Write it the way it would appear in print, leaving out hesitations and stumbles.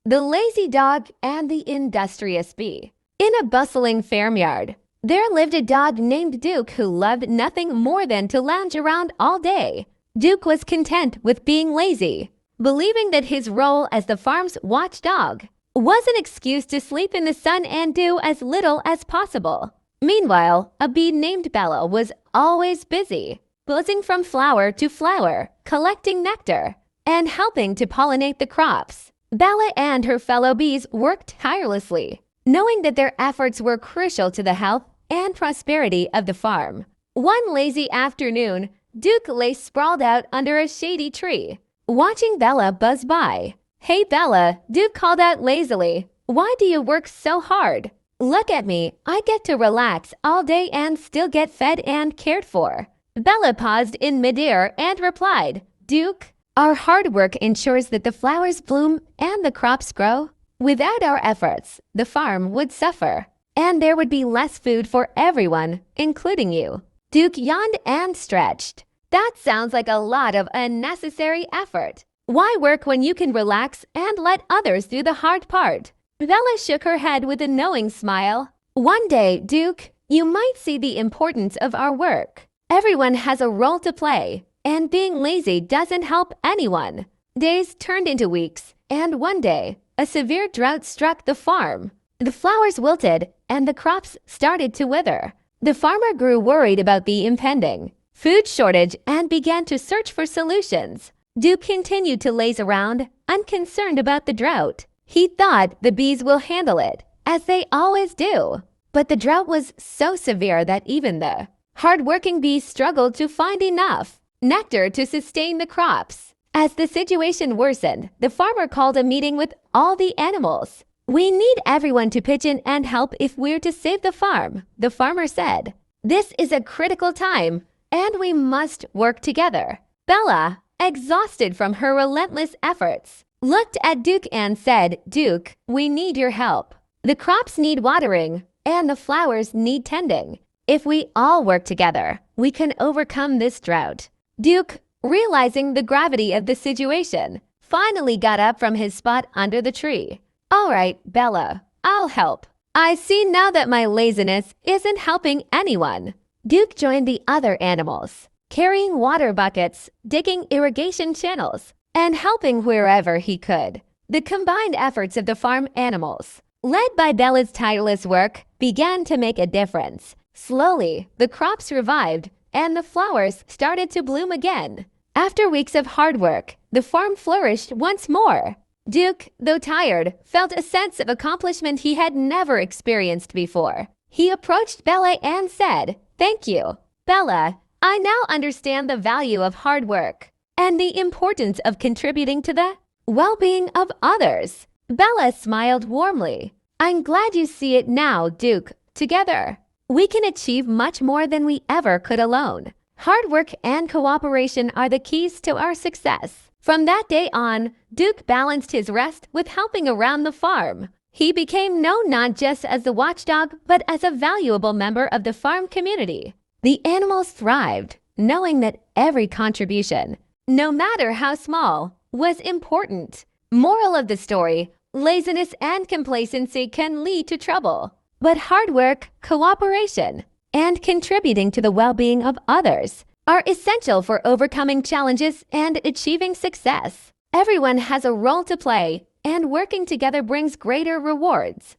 The Lazy Dog and the Industrious Bee. In a bustling farmyard, there lived a dog named Duke who loved nothing more than to lounge around all day. Duke was content with being lazy, believing that his role as the farm's watchdog was an excuse to sleep in the sun and do as little as possible. Meanwhile, a bee named Bella was always busy, buzzing from flower to flower, collecting nectar, and helping to pollinate the crops. Bella and her fellow bees worked tirelessly, knowing that their efforts were crucial to the health and prosperity of the farm. One lazy afternoon, Duke lay sprawled out under a shady tree, watching Bella buzz by. "Hey Bella," Duke called out lazily. "Why do you work so hard? Look at me, I get to relax all day and still get fed and cared for." Bella paused in midair and replied, "Duke, our hard work ensures that the flowers bloom and the crops grow. Without our efforts, the farm would suffer, and there would be less food for everyone, including you." Duke yawned and stretched. "That sounds like a lot of unnecessary effort. Why work when you can relax and let others do the hard part?" Bella shook her head with a knowing smile. "One day, Duke, you might see the importance of our work. Everyone has a role to play, and being lazy doesn't help anyone." Days turned into weeks, and one day, a severe drought struck the farm. The flowers wilted, and the crops started to wither. The farmer grew worried about the impending food shortage and began to search for solutions. Duke continued to laze around, unconcerned about the drought. He thought the bees will handle it, as they always do. But the drought was so severe that even the hard-working bees struggled to find enough nectar to sustain the crops. As the situation worsened, the farmer called a meeting with all the animals. "We need everyone to pitch in and help if we're to save the farm," the farmer said. "This is a critical time, and we must work together." Bella, exhausted from her relentless efforts, looked at Duke and said, "Duke, we need your help. The crops need watering, and the flowers need tending. If we all work together, we can overcome this drought." Duke, realizing the gravity of the situation, finally got up from his spot under the tree. "All right, Bella, I'll help. I see now that my laziness isn't helping anyone." Duke joined the other animals, carrying water buckets, digging irrigation channels, and helping wherever he could. The combined efforts of the farm animals, led by Bella's tireless work, began to make a difference. Slowly, the crops revived, and the flowers started to bloom again. After weeks of hard work, the farm flourished once more. Duke, though tired, felt a sense of accomplishment he had never experienced before. He approached Bella and said, "Thank you. Bella, I now understand the value of hard work and the importance of contributing to the well-being of others." Bella smiled warmly. "I'm glad you see it now, Duke. Together, we can achieve much more than we ever could alone. Hard work and cooperation are the keys to our success." From that day on, Duke balanced his rest with helping around the farm. He became known not just as the watchdog, but as a valuable member of the farm community. The animals thrived, knowing that every contribution, no matter how small, was important. Moral of the story: laziness and complacency can lead to trouble, but hard work, cooperation, and contributing to the well-being of others are essential for overcoming challenges and achieving success. Everyone has a role to play, and working together brings greater rewards.